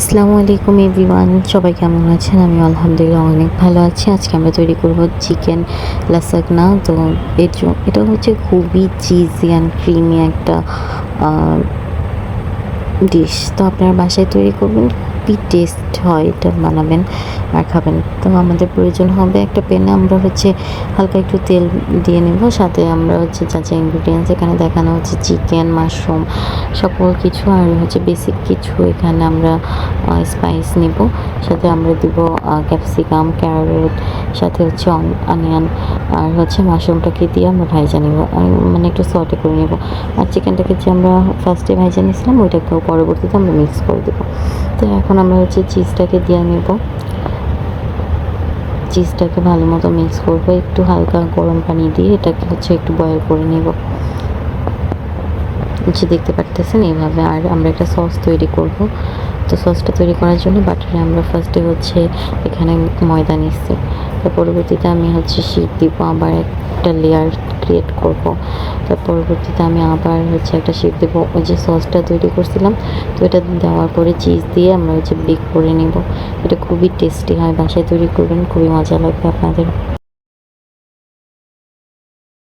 আসসালামু আলাইকুম এভরিওয়ান, সবাই কেমন আছেন? আমি আলহামদুলিল্লাহ অনেক ভালো আছি। আজকে আমরা তৈরি করব চিকেন লাসাগনা। তো এটা হচ্ছে খুবই চিজি অ্যান্ড ক্রিমি একটা ডিশ। তো আপনারা বাসায় তৈরি করবেন, খুবই টেস্ট হয়, এটা বানাবেন আর খাবেন। তো আমাদের প্রয়োজন হবে একটা প্যানে আমরা হচ্ছে হালকা একটু তেল দিয়ে নেব, সাথে আমরা হচ্ছে যা যা ইনগ্রিডিয়েন্টস এখানে দেখানো হচ্ছে চিকেন, মাশরুম, সকল কিছু আর হচ্ছে বেসিক কিছু এখানে আমরা স্পাইস নেব। সাথে আমরা দিব ক্যাপসিকাম, ক্যারট, সাথে হচ্ছে অনিয়ন আর হচ্ছে মাশরুমটাকে দিয়ে আমরা ভাইজা নেব, মানে একটু সটে করে নেব। আর চিকেনটাকে যে আমরা ফার্স্টে ভাইজা নিয়েছিলাম ওইটাকেও পরবর্তীতে আমরা মিক্স করে দেবো। তো এখন আমরা হচ্ছে চিজটাকে দিয়ে নেব, চিজটাকে ভালো মতো মিক্স করবো, একটু হালকা গরম পানি দিয়ে এটাকে হচ্ছে একটু বয়েল করে নেব, যে দেখতে পারতেছেন এইভাবে। আর আমরা একটা সস তৈরি করব। তো সসটা তৈরি করার জন্য বাটারে আমরা ফার্স্টে হচ্ছে এখানে ময়দা নিচ্ছি, তো পরবর্তীতে আমি হচ্ছে শিট দিব, আবার একটা লেয়ার ক্রিয়েট করব। তার পরবর্তীতে আমি আবার হচ্ছে একটা শিট দেবো, ওই যে সসটা তৈরি করছিলাম, তো এটা দেওয়ার পরে চিজ দিয়ে আমরা হচ্ছে বেক করে নেব। এটা খুবই টেস্টি হয়, বাসায় তৈরি করবেন, খুবই মজা লাগবে আপনাদের।